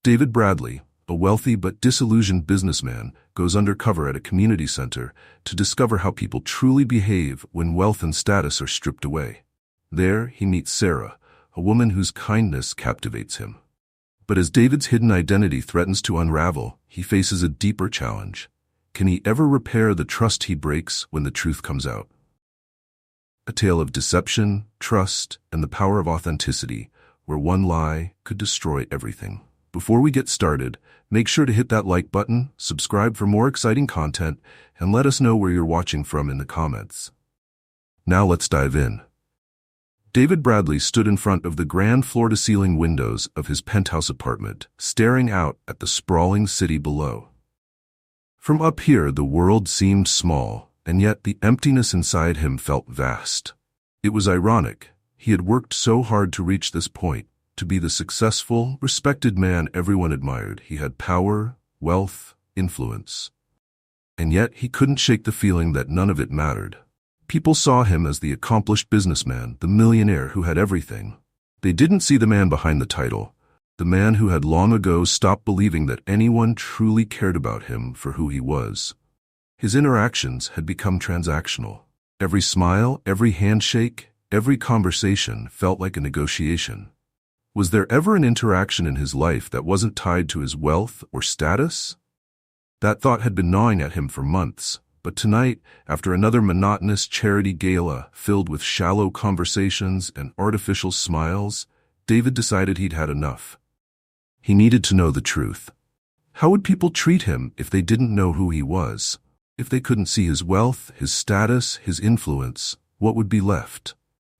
David Bradley, a wealthy but disillusioned businessman, goes undercover at a community center to discover how people truly behave when wealth and status are stripped away. There, he meets Sarah, a woman whose kindness captivates him. But as David's hidden identity threatens to unravel, he faces a deeper challenge. Can he ever repair the trust he breaks when the truth comes out? A tale of deception, trust, and the power of authenticity, where one lie could destroy everything. Before we get started, make sure to hit that like button, subscribe for more exciting content, and let us know where you're watching from in the comments. Now let's dive in. David Bradley stood in front of the grand floor-to-ceiling windows of his penthouse apartment, staring out at the sprawling city below. From up here, the world seemed small, and yet the emptiness inside him felt vast. It was ironic. He had worked so hard to reach this point, to be the successful, respected man everyone admired. He had power, wealth, influence. And yet he couldn't shake the feeling that none of it mattered. People saw him as the accomplished businessman, the millionaire who had everything. They didn't see the man behind the title, the man who had long ago stopped believing that anyone truly cared about him for who he was. His interactions had become transactional. Every smile, every handshake, every conversation felt like a negotiation. Was there ever an interaction in his life that wasn't tied to his wealth or status? That thought had been gnawing at him for months, but tonight, after another monotonous charity gala filled with shallow conversations and artificial smiles, David decided he'd had enough. He needed to know the truth. How would people treat him if they didn't know who he was? If they couldn't see his wealth, his status, his influence, what would be left?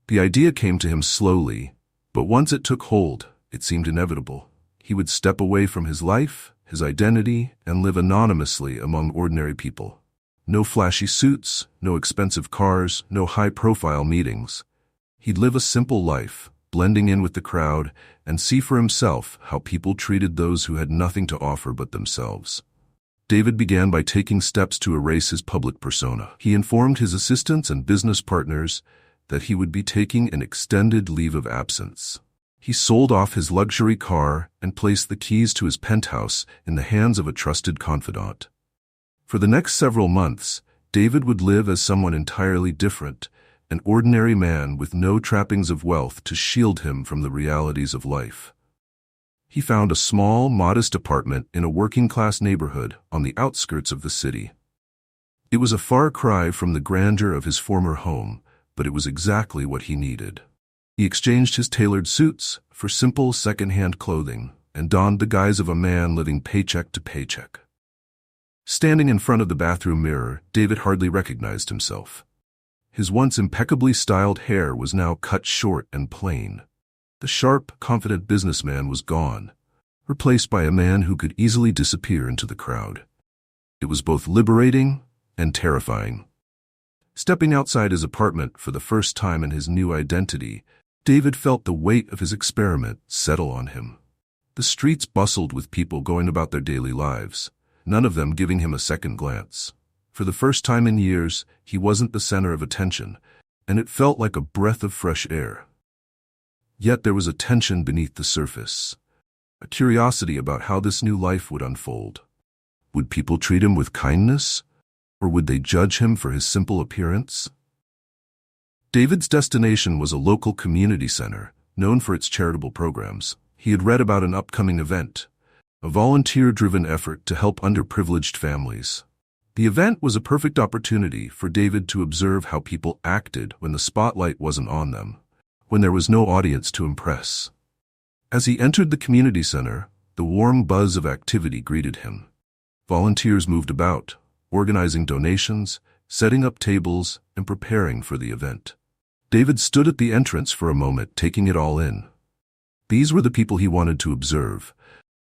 The idea came to him slowly, but once it took hold, it seemed inevitable. He would step away from his life, his identity, and live anonymously among ordinary people. No flashy suits, no expensive cars, no high-profile meetings. He'd live a simple life, blending in with the crowd, and see for himself how people treated those who had nothing to offer but themselves. David began by taking steps to erase his public persona. He informed his assistants and business partners that he would be taking an extended leave of absence. He sold off his luxury car and placed the keys to his penthouse in the hands of a trusted confidant. For the next several months, David would live as someone entirely different, an ordinary man with no trappings of wealth to shield him from the realities of life. He found a small, modest apartment in a working-class neighborhood on the outskirts of the city. It was a far cry from the grandeur of his former home, but it was exactly what he needed. He exchanged his tailored suits for simple second-hand clothing and donned the guise of a man living paycheck to paycheck. Standing in front of the bathroom mirror, David hardly recognized himself. His once impeccably styled hair was now cut short and plain. The sharp, confident businessman was gone, replaced by a man who could easily disappear into the crowd. It was both liberating and terrifying. Stepping outside his apartment for the first time in his new identity, David felt the weight of his experiment settle on him. The streets bustled with people going about their daily lives, none of them giving him a second glance. For the first time in years, he wasn't the center of attention, and it felt like a breath of fresh air. Yet there was a tension beneath the surface, a curiosity about how this new life would unfold. Would people treat him with kindness, or would they judge him for his simple appearance? David's destination was a local community center, known for its charitable programs. He had read about an upcoming event, a volunteer-driven effort to help underprivileged families. The event was a perfect opportunity for David to observe how people acted when the spotlight wasn't on them, when there was no audience to impress. As he entered the community center, the warm buzz of activity greeted him. Volunteers moved about, organizing donations, setting up tables, and preparing for the event. David stood at the entrance for a moment, taking it all in. These were the people he wanted to observe,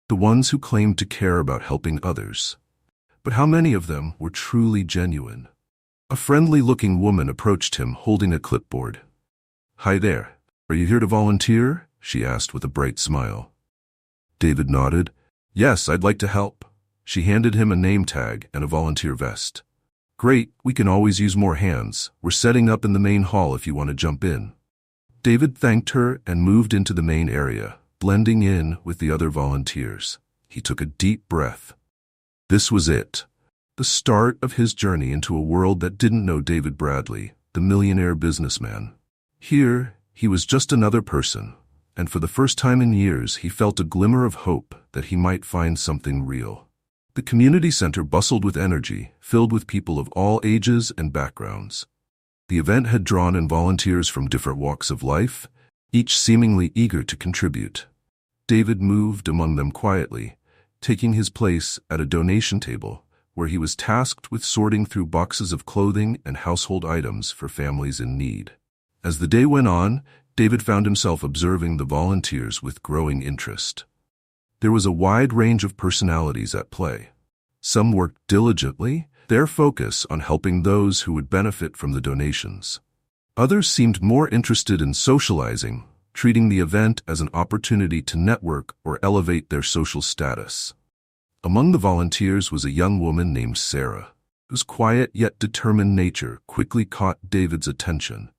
the ones who claimed to care about helping others. But how many of them were truly genuine? A friendly-looking woman approached him, holding a clipboard. "Hi there. Are you here to volunteer?" she asked with a bright smile. David nodded. "Yes, I'd like to help." She handed him a name tag and a volunteer vest. "Great, we can always use more hands. We're setting up in the main hall if you want to jump in." David thanked her and moved into the main area, blending in with the other volunteers. He took a deep breath. This was it. The start of his journey into a world that didn't know David Bradley, the millionaire businessman. Here, he was just another person, and for the first time in years he felt a glimmer of hope that he might find something real. The community center bustled with energy, filled with people of all ages and backgrounds. The event had drawn in volunteers from different walks of life, each seemingly eager to contribute. David moved among them quietly, taking his place at a donation table, where he was tasked with sorting through boxes of clothing and household items for families in need. As the day went on, David found himself observing the volunteers with growing interest. There was a wide range of personalities at play. Some worked diligently, their focus on helping those who would benefit from the donations. Others seemed more interested in socializing, treating the event as an opportunity to network or elevate their social status. Among the volunteers was a young woman named Sarah, whose quiet yet determined nature quickly caught David's attention.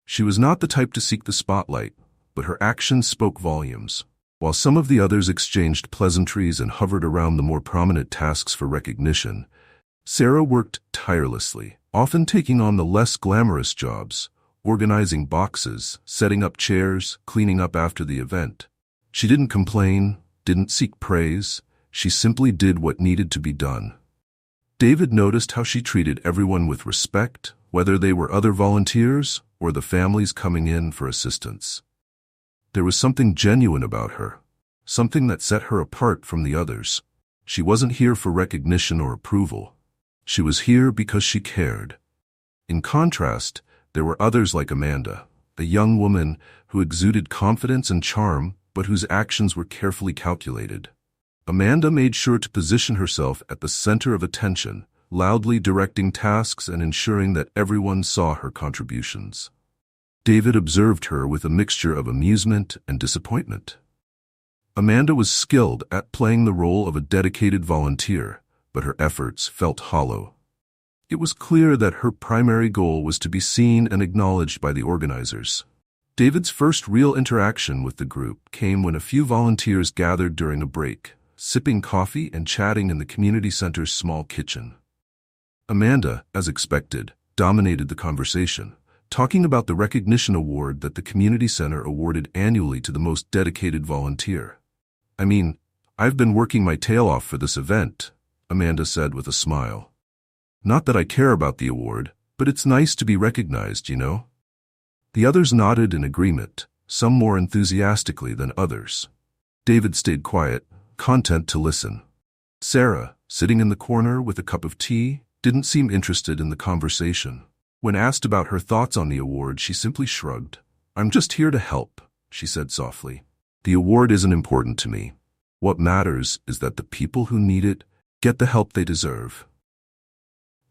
She was not the type to seek the spotlight, but her actions spoke volumes. While some of the others exchanged pleasantries and hovered around the more prominent tasks for recognition, Sarah worked tirelessly, often taking on the less glamorous jobs, organizing boxes, setting up chairs, cleaning up after the event. She didn't complain, didn't seek praise. She simply did what needed to be done. David noticed how she treated everyone with respect, whether they were other volunteers or the families coming in for assistance. There was something genuine about her, something that set her apart from the others. She wasn't here for recognition or approval. She was here because she cared. In contrast, there were others like Amanda, a young woman who exuded confidence and charm, but whose actions were carefully calculated. Amanda made sure to position herself at the center of attention, loudly directing tasks and ensuring that everyone saw her contributions. David observed her with a mixture of amusement and disappointment. Amanda was skilled at playing the role of a dedicated volunteer, but her efforts felt hollow. It was clear that her primary goal was to be seen and acknowledged by the organizers. David's first real interaction with the group came when a few volunteers gathered during a break, sipping coffee and chatting in the community center's small kitchen. Amanda, as expected, dominated the conversation, talking about the recognition award that the community center awarded annually to the most dedicated volunteer. "I mean, I've been working my tail off for this event," Amanda said with a smile. "Not that I care about the award, but it's nice to be recognized, you know?" The others nodded in agreement, some more enthusiastically than others. David stayed quiet, content to listen. Sarah, sitting in the corner with a cup of tea, didn't seem interested in the conversation. When asked about her thoughts on the award, she simply shrugged. "I'm just here to help," she said softly. "The award isn't important to me. What matters is that the people who need it get the help they deserve."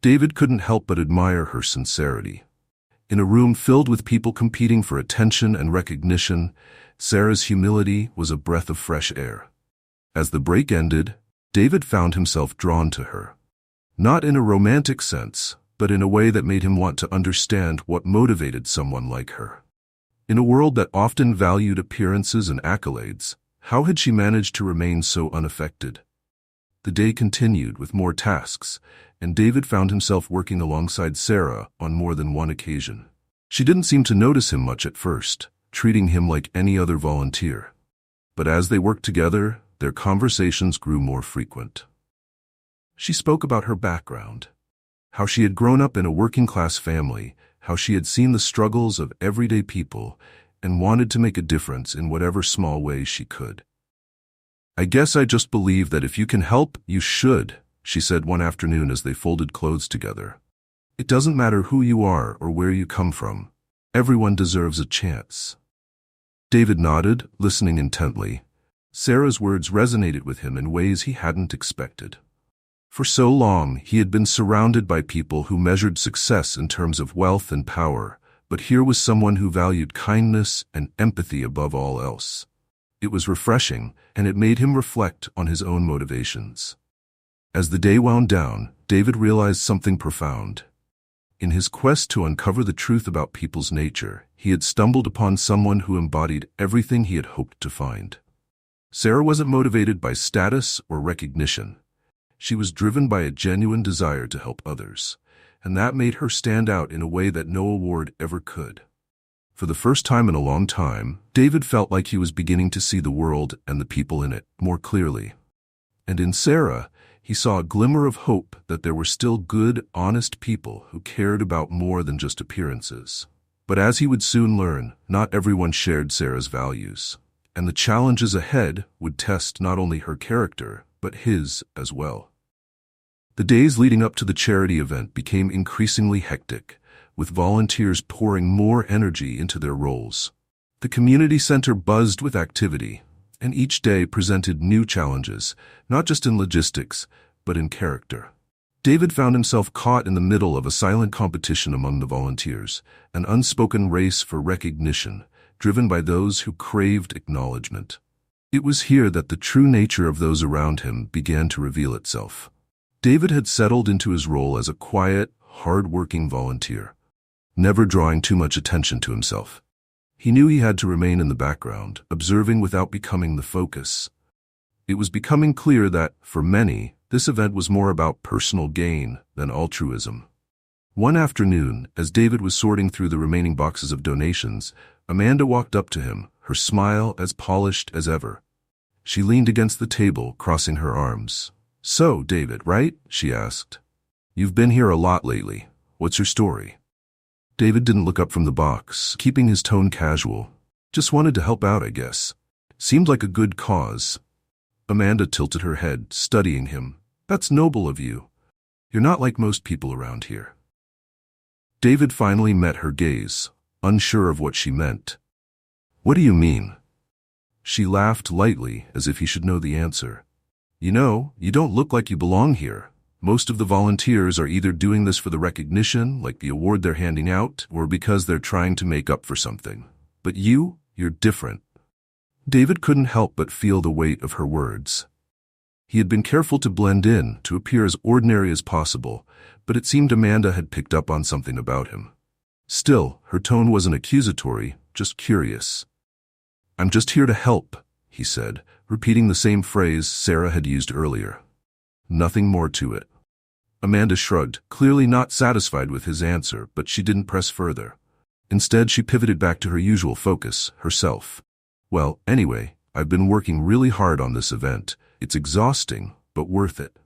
David couldn't help but admire her sincerity. In a room filled with people competing for attention and recognition, Sarah's humility was a breath of fresh air. As the break ended, David found himself drawn to her. Not in a romantic sense, but in a way that made him want to understand what motivated someone like her. In a world that often valued appearances and accolades, how had she managed to remain so unaffected? The day continued with more tasks, and David found himself working alongside Sarah on more than one occasion. She didn't seem to notice him much at first, treating him like any other volunteer. But as they worked together, their conversations grew more frequent. She spoke about her background, how she had grown up in a working-class family, how she had seen the struggles of everyday people, and wanted to make a difference in whatever small way she could. "I guess I just believe that if you can help, you should," she said one afternoon as they folded clothes together. "It doesn't matter who you are or where you come from. Everyone deserves a chance." David nodded, listening intently. Sarah's words resonated with him in ways he hadn't expected. For so long, he had been surrounded by people who measured success in terms of wealth and power, but here was someone who valued kindness and empathy above all else. It was refreshing, and it made him reflect on his own motivations. As the day wound down, David realized something profound. In his quest to uncover the truth about people's nature, he had stumbled upon someone who embodied everything he had hoped to find. Sarah wasn't motivated by status or recognition. She was driven by a genuine desire to help others, and that made her stand out in a way that no award ever could. For the first time in a long time, David felt like he was beginning to see the world and the people in it more clearly. And in Sarah, he saw a glimmer of hope that there were still good, honest people who cared about more than just appearances. But as he would soon learn, not everyone shared Sarah's values, and the challenges ahead would test not only her character, but his as well. The days leading up to the charity event became increasingly hectic, with volunteers pouring more energy into their roles. The community center buzzed with activity, and each day presented new challenges, not just in logistics, but in character. David found himself caught in the middle of a silent competition among the volunteers, an unspoken race for recognition, driven by those who craved acknowledgement. It was here that the true nature of those around him began to reveal itself. David had settled into his role as a quiet, hard-working volunteer, never drawing too much attention to himself. He knew he had to remain in the background, observing without becoming the focus. It was becoming clear that, for many, this event was more about personal gain than altruism. One afternoon, as David was sorting through the remaining boxes of donations, Amanda walked up to him, her smile as polished as ever. She leaned against the table, crossing her arms. "So, David, right?" she asked. "You've been here a lot lately. What's your story?" David didn't look up from the box, keeping his tone casual. "Just wanted to help out, I guess. Seemed like a good cause." Amanda tilted her head, studying him. "That's noble of you. You're not like most people around here." David finally met her gaze, unsure of what she meant. "What do you mean?" She laughed lightly, as if he should know the answer. "You know, you don't look like you belong here. Most of the volunteers are either doing this for the recognition, like the award they're handing out, or because they're trying to make up for something. But you're different." David couldn't help but feel the weight of her words. He had been careful to blend in, to appear as ordinary as possible, but it seemed Amanda had picked up on something about him. Still, her tone wasn't accusatory, just curious. "I'm just here to help," he said, repeating the same phrase Sarah had used earlier. Nothing more to it. Amanda shrugged, clearly not satisfied with his answer, but she didn't press further. Instead, she pivoted back to her usual focus, herself. "Well, anyway, I've been working really hard on this event. It's exhausting, but worth it.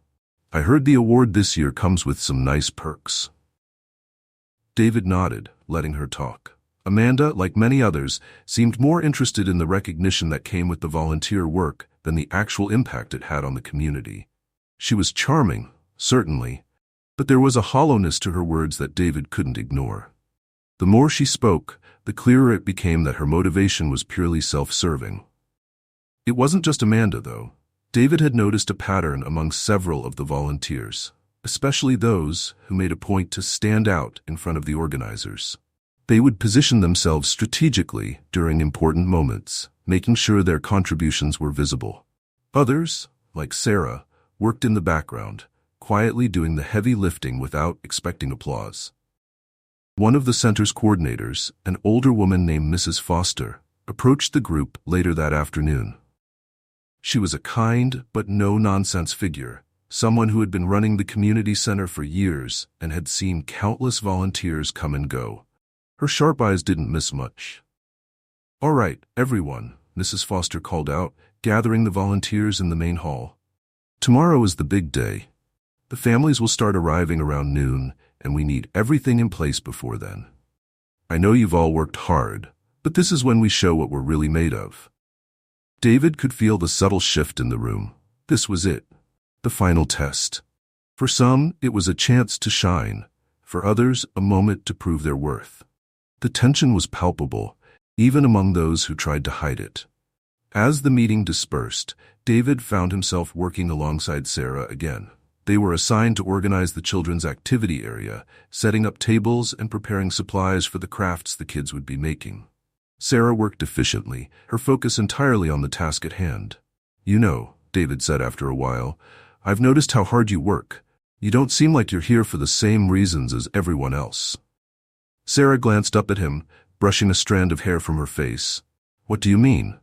I heard the award this year comes with some nice perks." David nodded, letting her talk. Amanda, like many others, seemed more interested in the recognition that came with the volunteer work than the actual impact it had on the community. She was charming, certainly, but there was a hollowness to her words that David couldn't ignore. The more she spoke, the clearer it became that her motivation was purely self-serving. It wasn't just Amanda, though. David had noticed a pattern among several of the volunteers, especially those who made a point to stand out in front of the organizers. They would position themselves strategically during important moments, making sure their contributions were visible. Others, like Sarah, worked in the background, quietly doing the heavy lifting without expecting applause. One of the center's coordinators, an older woman named Mrs. Foster, approached the group later that afternoon. She was a kind but no-nonsense figure, someone who had been running the community center for years and had seen countless volunteers come and go. Her sharp eyes didn't miss much. "All right, everyone," Mrs. Foster called out, gathering the volunteers in the main hall. "Tomorrow is the big day. The families will start arriving around noon, and we need everything in place before then. I know you've all worked hard, but this is when we show what we're really made of." David could feel the subtle shift in the room. This was it, the final test. For some, it was a chance to shine. For others, a moment to prove their worth. The tension was palpable, even among those who tried to hide it. As the meeting dispersed, David found himself working alongside Sarah again. They were assigned to organize the children's activity area, setting up tables and preparing supplies for the crafts the kids would be making. Sarah worked efficiently, her focus entirely on the task at hand. "You know," David said after a while, "I've noticed how hard you work. You don't seem like you're here for the same reasons as everyone else." Sarah glanced up at him, brushing a strand of hair from her face. "What do you mean?"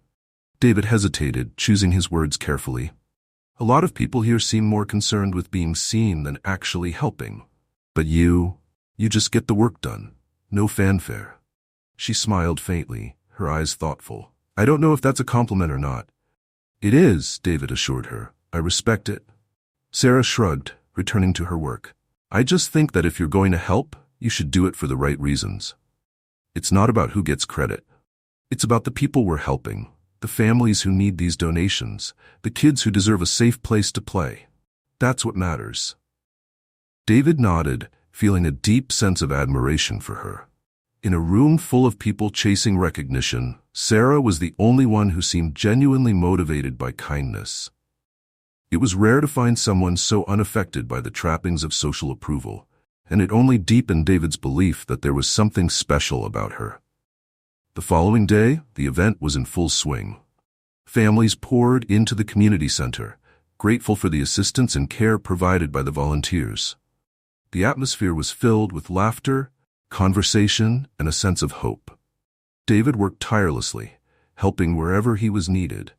David hesitated, choosing his words carefully. A lot of people here seem more concerned with being seen than actually helping. But you just get the work done. No fanfare. She smiled faintly, her eyes thoughtful. I don't know if that's a compliment or not. It is, David assured her. I respect it. Sarah shrugged, returning to her work. I just think that if you're going to help, you should do it for the right reasons. It's not about who gets credit. It's about the people we're helping, the families who need these donations, the kids who deserve a safe place to play. That's what matters. David nodded, feeling a deep sense of admiration for her. In a room full of people chasing recognition, Sarah was the only one who seemed genuinely motivated by kindness. It was rare to find someone so unaffected by the trappings of social approval, and it only deepened David's belief that there was something special about her. The following day, the event was in full swing. Families poured into the community center, grateful for the assistance and care provided by the volunteers. The atmosphere was filled with laughter, conversation, and a sense of hope. David worked tirelessly, helping wherever he was needed,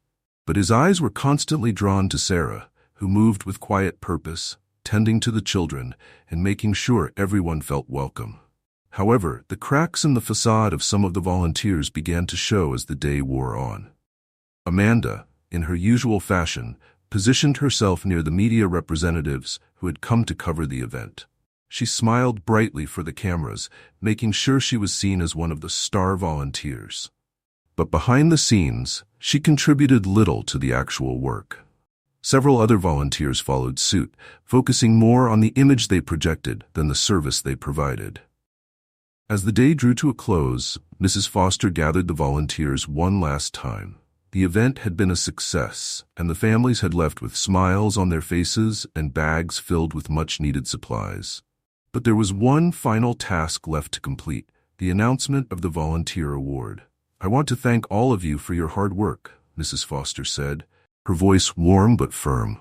but his eyes were constantly drawn to Sarah, who moved with quiet purpose, tending to the children and making sure everyone felt welcome. However, the cracks in the facade of some of the volunteers began to show as the day wore on. Amanda, in her usual fashion, positioned herself near the media representatives who had come to cover the event. She smiled brightly for the cameras, making sure she was seen as one of the star volunteers. But behind the scenes, she contributed little to the actual work. Several other volunteers followed suit, focusing more on the image they projected than the service they provided. As the day drew to a close, Mrs. Foster gathered the volunteers one last time. The event had been a success, and the families had left with smiles on their faces and bags filled with much-needed supplies. But there was one final task left to complete, the announcement of the volunteer award. I want to thank all of you for your hard work, Mrs. Foster said, her voice warm but firm.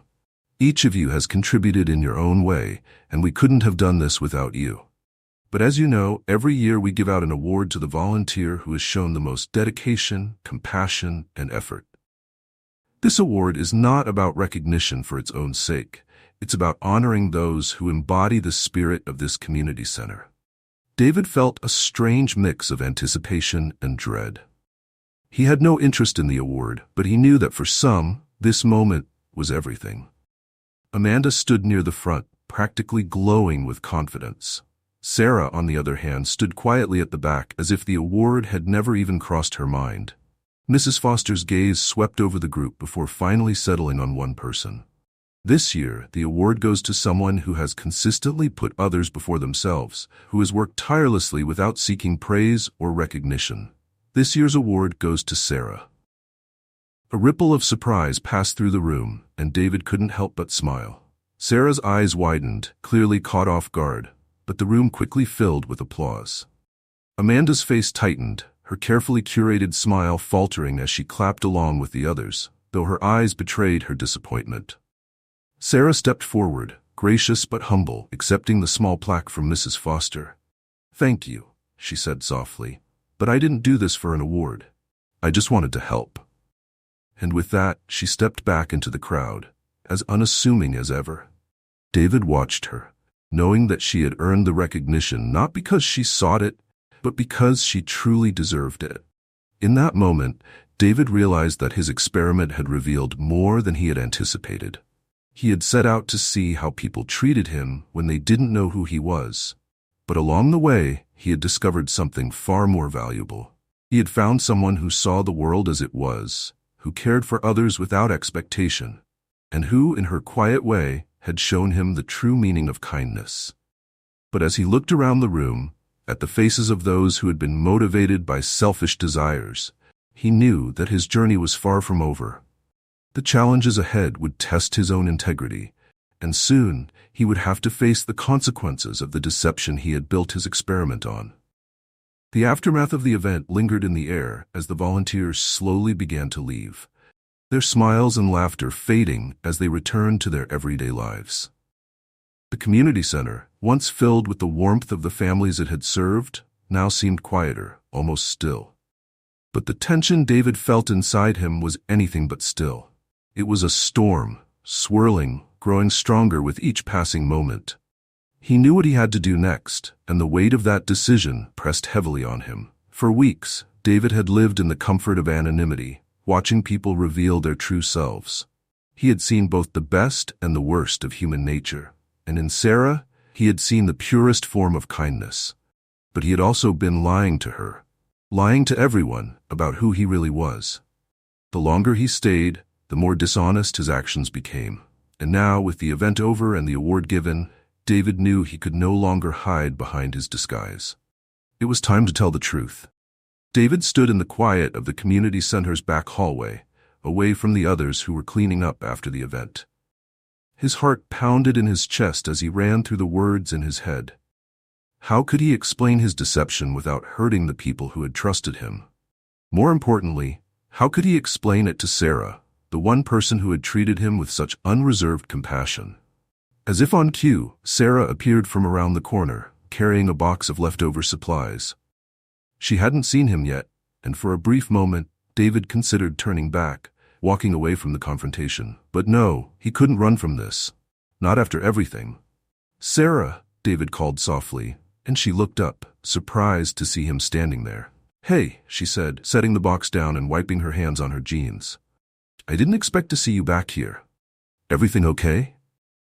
Each of you has contributed in your own way, and we couldn't have done this without you. But as you know, every year we give out an award to the volunteer who has shown the most dedication, compassion, and effort. This award is not about recognition for its own sake. It's about honoring those who embody the spirit of this community center. David felt a strange mix of anticipation and dread. He had no interest in the award, but he knew that for some, this moment was everything. Amanda stood near the front, practically glowing with confidence. Sarah, on the other hand, stood quietly at the back as if the award had never even crossed her mind. Mrs. Foster's gaze swept over the group before finally settling on one person. This year, the award goes to someone who has consistently put others before themselves, who has worked tirelessly without seeking praise or recognition. This year's award goes to Sarah. A ripple of surprise passed through the room, and David couldn't help but smile. Sarah's eyes widened, clearly caught off guard, but the room quickly filled with applause. Amanda's face tightened, her carefully curated smile faltering as she clapped along with the others, though her eyes betrayed her disappointment. Sarah stepped forward, gracious but humble, accepting the small plaque from Mrs. Foster. "Thank you," she said softly, "but I didn't do this for an award. I just wanted to help." And with that, she stepped back into the crowd, as unassuming as ever. David watched her, knowing that she had earned the recognition not because she sought it, but because she truly deserved it. In that moment, David realized that his experiment had revealed more than he had anticipated. He had set out to see how people treated him when they didn't know who he was. But along the way, he had discovered something far more valuable. He had found someone who saw the world as it was, who cared for others without expectation, and who, in her quiet way, had shown him the true meaning of kindness. But as he looked around the room, at the faces of those who had been motivated by selfish desires, he knew that his journey was far from over. The challenges ahead would test his own integrity, and soon he would have to face the consequences of the deception he had built his experiment on. The aftermath of the event lingered in the air as the volunteers slowly began to leave, their smiles and laughter fading as they returned to their everyday lives. The community center, once filled with the warmth of the families it had served, now seemed quieter, almost still. But the tension David felt inside him was anything but still. It was a storm, swirling, growing stronger with each passing moment. He knew what he had to do next, and the weight of that decision pressed heavily on him. For weeks, David had lived in the comfort of anonymity, watching people reveal their true selves. He had seen both the best and the worst of human nature, and in Sarah, he had seen the purest form of kindness. But he had also been lying to her, lying to everyone about who he really was. The longer he stayed, the more dishonest his actions became. And now, with the event over and the award given, David knew he could no longer hide behind his disguise. It was time to tell the truth. David stood in the quiet of the community center's back hallway, away from the others who were cleaning up after the event. His heart pounded in his chest as he ran through the words in his head. How could he explain his deception without hurting the people who had trusted him? More importantly, how could he explain it to Sarah, the one person who had treated him with such unreserved compassion? As if on cue, Sarah appeared from around the corner, carrying a box of leftover supplies. She hadn't seen him yet, and for a brief moment, David considered turning back, walking away from the confrontation. But no, he couldn't run from this. Not after everything. "Sarah," David called softly, and she looked up, surprised to see him standing there. "Hey," she said, setting the box down and wiping her hands on her jeans. "I didn't expect to see you back here. Everything okay?"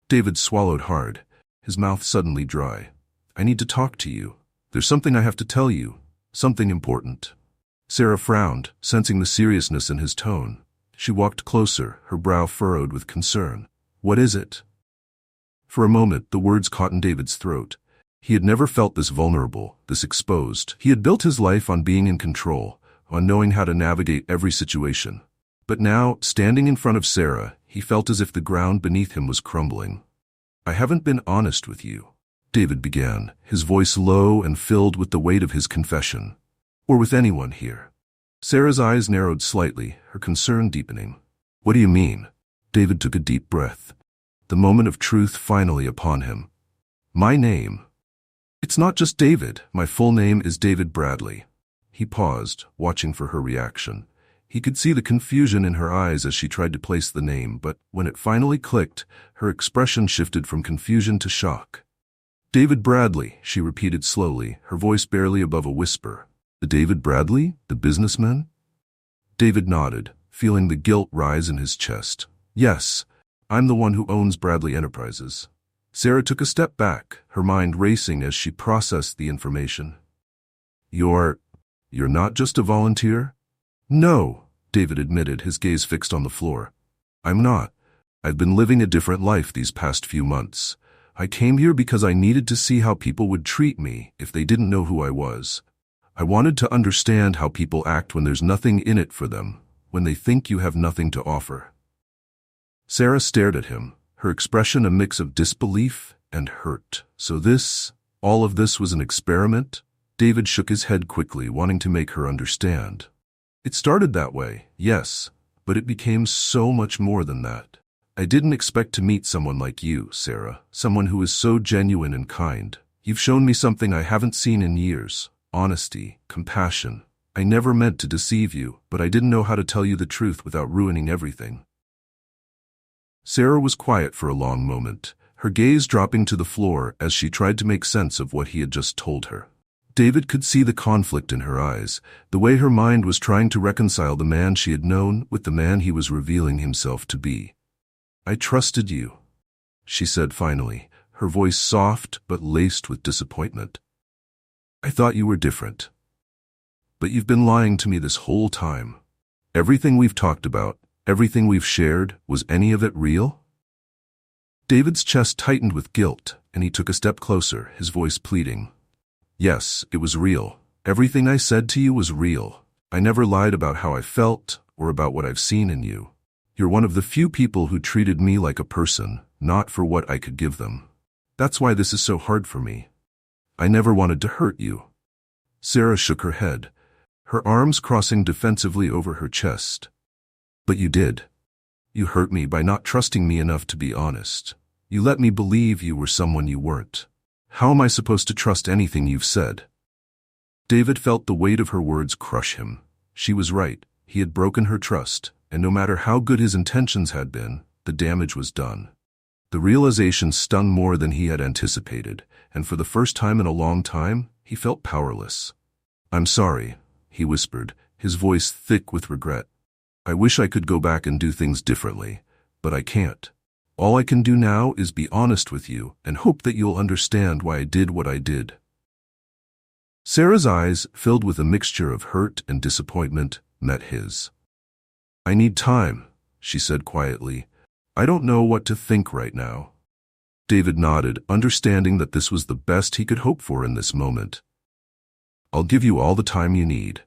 David swallowed hard, his mouth suddenly dry. "I need to talk to you. There's something I have to tell you. Something important." Sarah frowned, sensing the seriousness in his tone. She walked closer, her brow furrowed with concern. "What is it?" For a moment, the words caught in David's throat. He had never felt this vulnerable, this exposed. He had built his life on being in control, on knowing how to navigate every situation. But now, standing in front of Sarah, he felt as if the ground beneath him was crumbling. "I haven't been honest with you," David began, his voice low and filled with the weight of his confession. "Or with anyone here." Sarah's eyes narrowed slightly, her concern deepening. "What do you mean?" David took a deep breath, the moment of truth finally upon him. "My name. It's not just David. My full name is David Bradley." He paused, watching for her reaction. He could see the confusion in her eyes as she tried to place the name, but when it finally clicked, her expression shifted from confusion to shock. "David Bradley," she repeated slowly, her voice barely above a whisper. "The David Bradley? The businessman?" David nodded, feeling the guilt rise in his chest. "Yes, I'm the one who owns Bradley Enterprises." Sarah took a step back, her mind racing as she processed the information. You're not just a volunteer?" "No," David admitted, his gaze fixed on the floor. "I'm not. I've been living a different life these past few months. I came here because I needed to see how people would treat me if they didn't know who I was. I wanted to understand how people act when there's nothing in it for them, when they think you have nothing to offer." Sarah stared at him, her expression a mix of disbelief and hurt. So all of this was an experiment? David shook his head quickly, wanting to make her understand. "It started that way, yes, but it became so much more than that. I didn't expect to meet someone like you, Sarah, someone who is so genuine and kind. You've shown me something I haven't seen in years. Honesty, compassion. I never meant to deceive you, but I didn't know how to tell you the truth without ruining everything." Sarah was quiet for a long moment, her gaze dropping to the floor as she tried to make sense of what he had just told her. David could see the conflict in her eyes, the way her mind was trying to reconcile the man she had known with the man he was revealing himself to be. "I trusted you," she said finally, her voice soft but laced with disappointment. "I thought you were different. But you've been lying to me this whole time. Everything we've talked about, everything we've shared, was any of it real?" David's chest tightened with guilt, and he took a step closer, his voice pleading. "Yes, it was real. Everything I said to you was real. I never lied about how I felt or about what I've seen in you. You're one of the few people who treated me like a person, not for what I could give them. That's why this is so hard for me. I never wanted to hurt you." Sarah shook her head, her arms crossing defensively over her chest. "But you did. You hurt me by not trusting me enough to be honest. You let me believe you were someone you weren't. How am I supposed to trust anything you've said?" David felt the weight of her words crush him. She was right. He had broken her trust, and no matter how good his intentions had been, the damage was done. The realization stung more than he had anticipated, and for the first time in a long time, he felt powerless. "I'm sorry," he whispered, his voice thick with regret. "I wish I could go back and do things differently, but I can't. All I can do now is be honest with you and hope that you'll understand why I did what I did." Sarah's eyes, filled with a mixture of hurt and disappointment, met his. "I need time," she said quietly. "I don't know what to think right now." David nodded, understanding that this was the best he could hope for in this moment. "I'll give you all the time you need.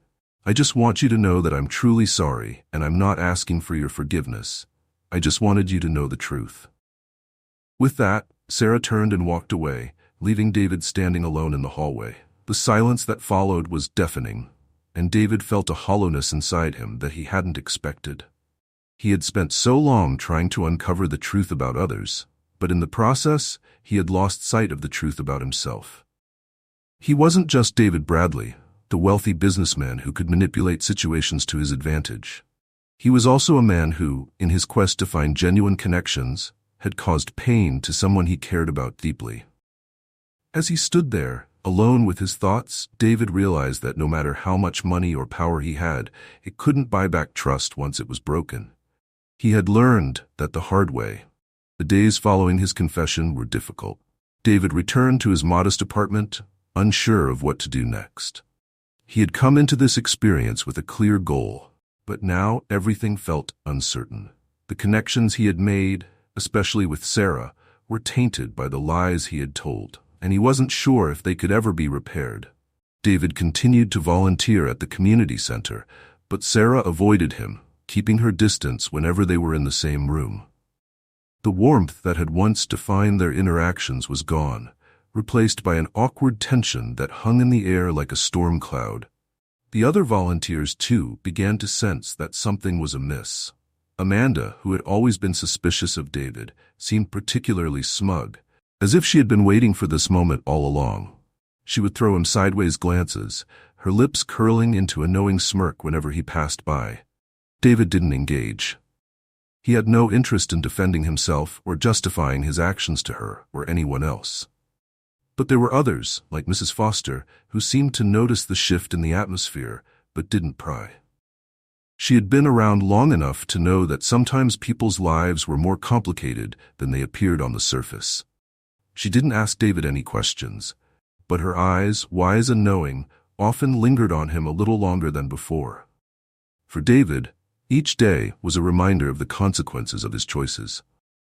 I just want you to know that I'm truly sorry, and I'm not asking for your forgiveness. I just wanted you to know the truth." With that, Sarah turned and walked away, leaving David standing alone in the hallway. The silence that followed was deafening, and David felt a hollowness inside him that he hadn't expected. He had spent so long trying to uncover the truth about others, but in the process, he had lost sight of the truth about himself. He wasn't just David Bradley, the wealthy businessman who could manipulate situations to his advantage. He was also a man who, in his quest to find genuine connections, had caused pain to someone he cared about deeply. As he stood there, alone with his thoughts, David realized that no matter how much money or power he had, it couldn't buy back trust once it was broken. He had learned that the hard way. The days following his confession were difficult. David returned to his modest apartment, unsure of what to do next. He had come into this experience with a clear goal, but now everything felt uncertain. The connections he had made, especially with Sarah, were tainted by the lies he had told, and he wasn't sure if they could ever be repaired. David continued to volunteer at the community center, but Sarah avoided him, keeping her distance whenever they were in the same room. The warmth that had once defined their interactions was gone, replaced by an awkward tension that hung in the air like a storm cloud. The other volunteers, too, began to sense that something was amiss. Amanda, who had always been suspicious of David, seemed particularly smug, as if she had been waiting for this moment all along. She would throw him sideways glances, her lips curling into a knowing smirk whenever he passed by. David didn't engage. He had no interest in defending himself or justifying his actions to her or anyone else. But there were others, like Mrs. Foster, who seemed to notice the shift in the atmosphere, but didn't pry. She had been around long enough to know that sometimes people's lives were more complicated than they appeared on the surface. She didn't ask David any questions, but her eyes, wise and knowing, often lingered on him a little longer than before. For David, each day was a reminder of the consequences of his choices.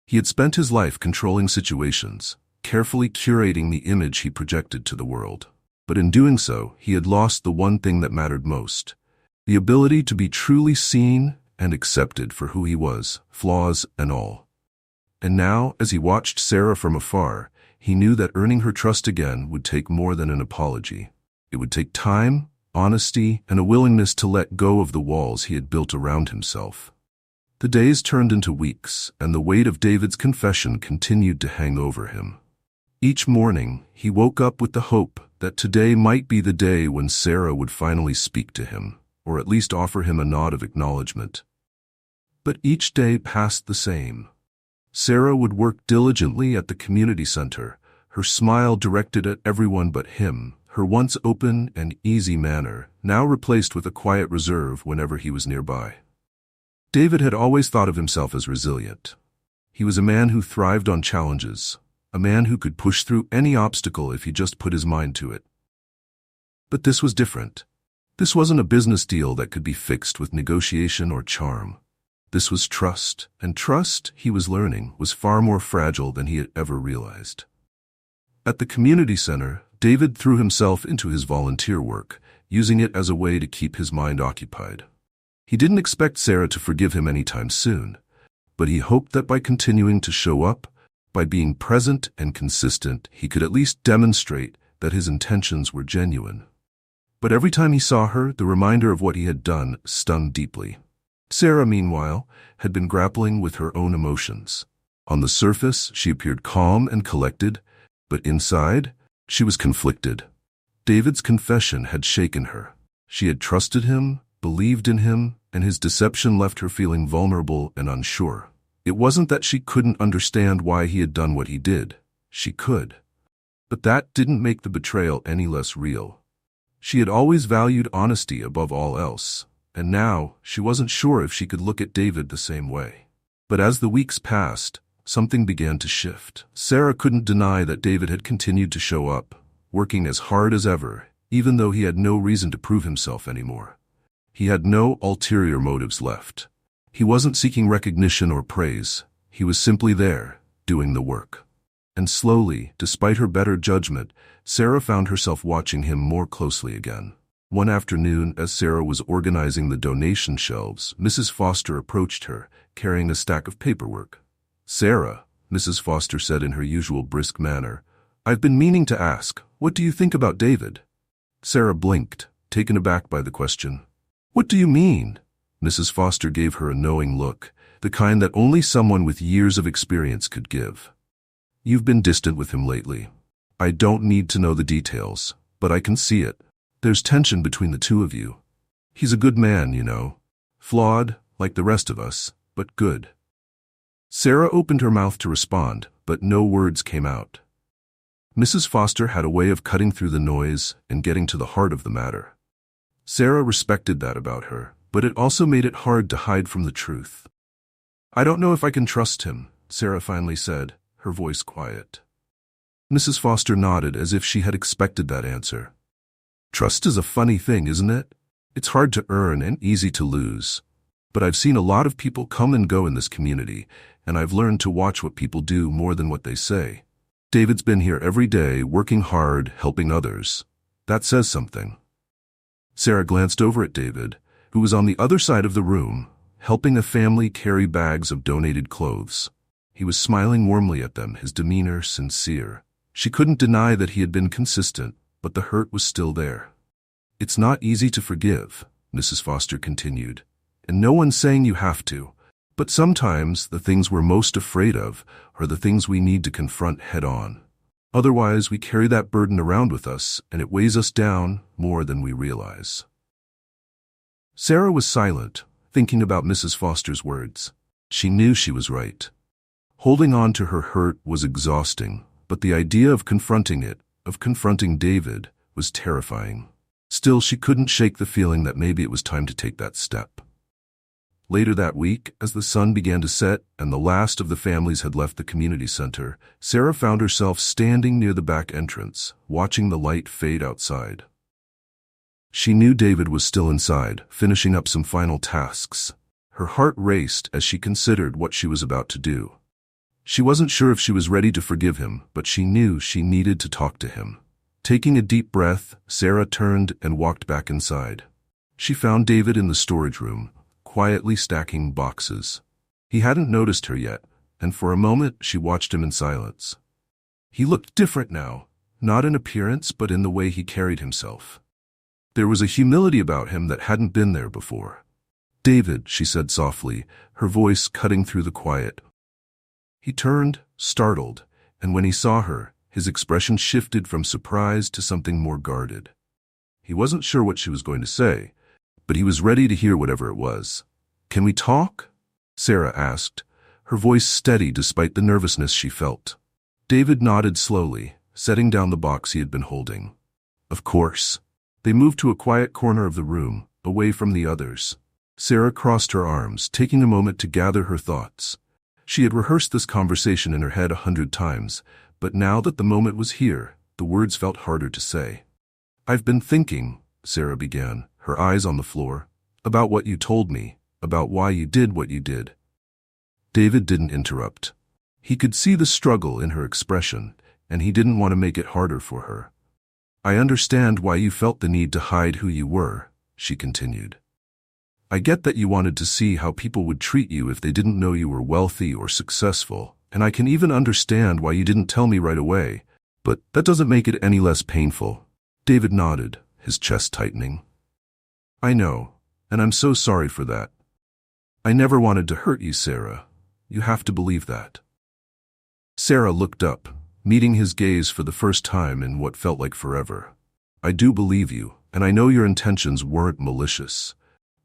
He had spent his life controlling situations, carefully curating the image he projected to the world. But in doing so, he had lost the one thing that mattered most: the ability to be truly seen and accepted for who he was, flaws and all. And now, as he watched Sarah from afar, he knew that earning her trust again would take more than an apology. It would take time, honesty, and a willingness to let go of the walls he had built around himself. The days turned into weeks, and the weight of David's confession continued to hang over him. Each morning, he woke up with the hope that today might be the day when Sarah would finally speak to him, or at least offer him a nod of acknowledgement. But each day passed the same. Sarah would work diligently at the community center, her smile directed at everyone but him, her once open and easy manner now replaced with a quiet reserve whenever he was nearby. David had always thought of himself as resilient. He was a man who thrived on challenges, a man who could push through any obstacle if he just put his mind to it. But this was different. This wasn't a business deal that could be fixed with negotiation or charm. This was trust, and trust, he was learning, was far more fragile than he had ever realized. At the community center, David threw himself into his volunteer work, using it as a way to keep his mind occupied. He didn't expect Sarah to forgive him anytime soon, but he hoped that by continuing to show up, by being present and consistent, he could at least demonstrate that his intentions were genuine. But every time he saw her, the reminder of what he had done stung deeply. Sarah, meanwhile, had been grappling with her own emotions. On the surface, she appeared calm and collected, but inside, she was conflicted. David's confession had shaken her. She had trusted him, believed in him, and his deception left her feeling vulnerable and unsure. It wasn't that she couldn't understand why he had done what he did. She could. But that didn't make the betrayal any less real. She had always valued honesty above all else, and now she wasn't sure if she could look at David the same way. But as the weeks passed, something began to shift. Sarah couldn't deny that David had continued to show up, working as hard as ever, even though he had no reason to prove himself anymore. He had no ulterior motives left. He wasn't seeking recognition or praise. He was simply there, doing the work. And slowly, despite her better judgment, Sarah found herself watching him more closely again. One afternoon, as Sarah was organizing the donation shelves, Mrs. Foster approached her, carrying a stack of paperwork. "Sarah," Mrs. Foster said in her usual brisk manner, "I've been meaning to ask, what do you think about David?" Sarah blinked, taken aback by the question. "What do you mean?" Mrs. Foster gave her a knowing look, the kind that only someone with years of experience could give. "You've been distant with him lately. I don't need to know the details, but I can see it. There's tension between the two of you. He's a good man, you know. Flawed, like the rest of us, but good." Sarah opened her mouth to respond, but no words came out. Mrs. Foster had a way of cutting through the noise and getting to the heart of the matter. Sarah respected that about her, but it also made it hard to hide from the truth. "I don't know if I can trust him," Sarah finally said, her voice quiet. Mrs. Foster nodded as if she had expected that answer. "Trust is a funny thing, isn't it? It's hard to earn and easy to lose. But I've seen a lot of people come and go in this community, and I've learned to watch what people do more than what they say. David's been here every day, working hard, helping others. That says something." Sarah glanced over at David, who was on the other side of the room, helping a family carry bags of donated clothes. He was smiling warmly at them, his demeanor sincere. She couldn't deny that he had been consistent, but the hurt was still there. "It's not easy to forgive," Mrs. Foster continued, "and no one's saying you have to. But sometimes the things we're most afraid of are the things we need to confront head on. Otherwise, we carry that burden around with us, and it weighs us down more than we realize." Sarah was silent, thinking about Mrs. Foster's words. She knew she was right. Holding on to her hurt was exhausting, but the idea of confronting it, of confronting David, was terrifying. Still, she couldn't shake the feeling that maybe it was time to take that step. Later that week, as the sun began to set and the last of the families had left the community center, Sarah found herself standing near the back entrance, watching the light fade outside. She knew David was still inside, finishing up some final tasks. Her heart raced as she considered what she was about to do. She wasn't sure if she was ready to forgive him, but she knew she needed to talk to him. Taking a deep breath, Sarah turned and walked back inside. She found David in the storage room, quietly stacking boxes. He hadn't noticed her yet, and for a moment she watched him in silence. He looked different now, not in appearance but in the way he carried himself. There was a humility about him that hadn't been there before. "David," she said softly, her voice cutting through the quiet. He turned, startled, and when he saw her, his expression shifted from surprise to something more guarded. He wasn't sure what she was going to say, but he was ready to hear whatever it was. "Can we talk?" Sarah asked, her voice steady despite the nervousness she felt. David nodded slowly, setting down the box he had been holding. "Of course." They moved to a quiet corner of the room, away from the others. Sarah crossed her arms, taking a moment to gather her thoughts. She had rehearsed this conversation in her head 100 times, but now that the moment was here, the words felt harder to say. "I've been thinking," Sarah began, her eyes on the floor, "about what you told me, about why you did what you did." David didn't interrupt. He could see the struggle in her expression, and he didn't want to make it harder for her. "I understand why you felt the need to hide who you were," she continued. "I get that you wanted to see how people would treat you if they didn't know you were wealthy or successful, and I can even understand why you didn't tell me right away, but that doesn't make it any less painful." David nodded, his chest tightening. "I know, and I'm so sorry for that. I never wanted to hurt you, Sarah. You have to believe that." Sarah looked up, meeting his gaze for the first time in what felt like forever. "I do believe you, and I know your intentions weren't malicious.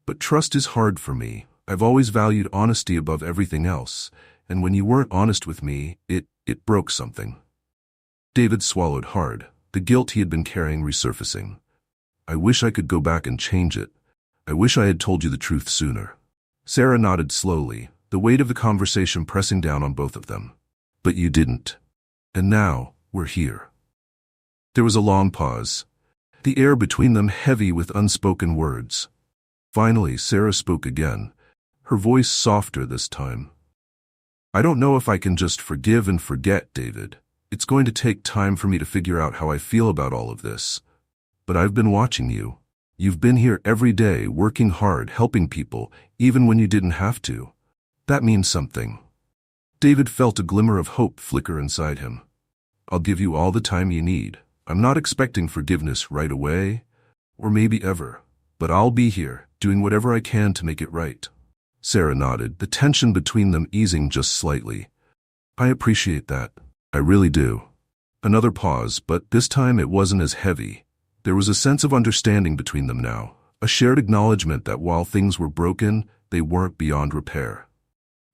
But trust is hard for me. I've always valued honesty above everything else, and when you weren't honest with me, it broke something. David swallowed hard, the guilt he had been carrying resurfacing. I wish I could go back and change it. I wish I had told you the truth sooner. Sarah nodded slowly, the weight of the conversation pressing down on both of them. But you didn't. And now, we're here. There was a long pause, the air between them heavy with unspoken words. Finally, Sarah spoke again, her voice softer this time. I don't know if I can just forgive and forget, David. It's going to take time for me to figure out how I feel about all of this. But I've been watching you. You've been here every day, working hard, helping people, even when you didn't have to. That means something. David felt a glimmer of hope flicker inside him. I'll give you all the time you need. I'm not expecting forgiveness right away, or maybe ever. But I'll be here, doing whatever I can to make it right. Sarah nodded, the tension between them easing just slightly. I appreciate that. I really do. Another pause, but this time it wasn't as heavy. There was a sense of understanding between them now, a shared acknowledgement that while things were broken, they weren't beyond repair.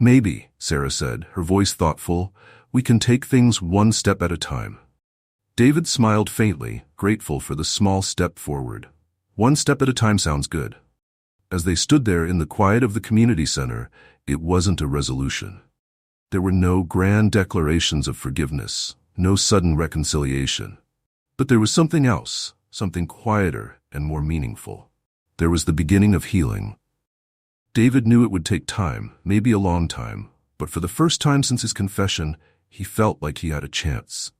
Maybe, Sarah said, her voice thoughtful, we can take things one step at a time. David smiled faintly, grateful for the small step forward. One step at a time sounds good. As they stood there in the quiet of the community center, it wasn't a resolution. There were no grand declarations of forgiveness, no sudden reconciliation. But there was something else, something quieter and more meaningful. There was the beginning of healing. David knew it would take time, maybe a long time, but for the first time since his confession, he felt like he had a chance.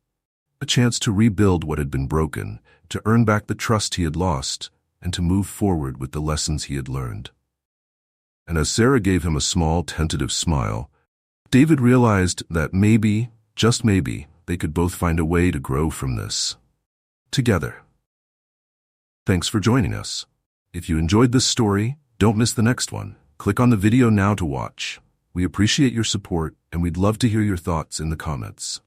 A chance to rebuild what had been broken, to earn back the trust he had lost, and to move forward with the lessons he had learned. And as Sarah gave him a small, tentative smile, David realized that maybe, just maybe, they could both find a way to grow from this. Together. Thanks for joining us. If you enjoyed this story, don't miss the next one. Click on the video now to watch. We appreciate your support, and we'd love to hear your thoughts in the comments.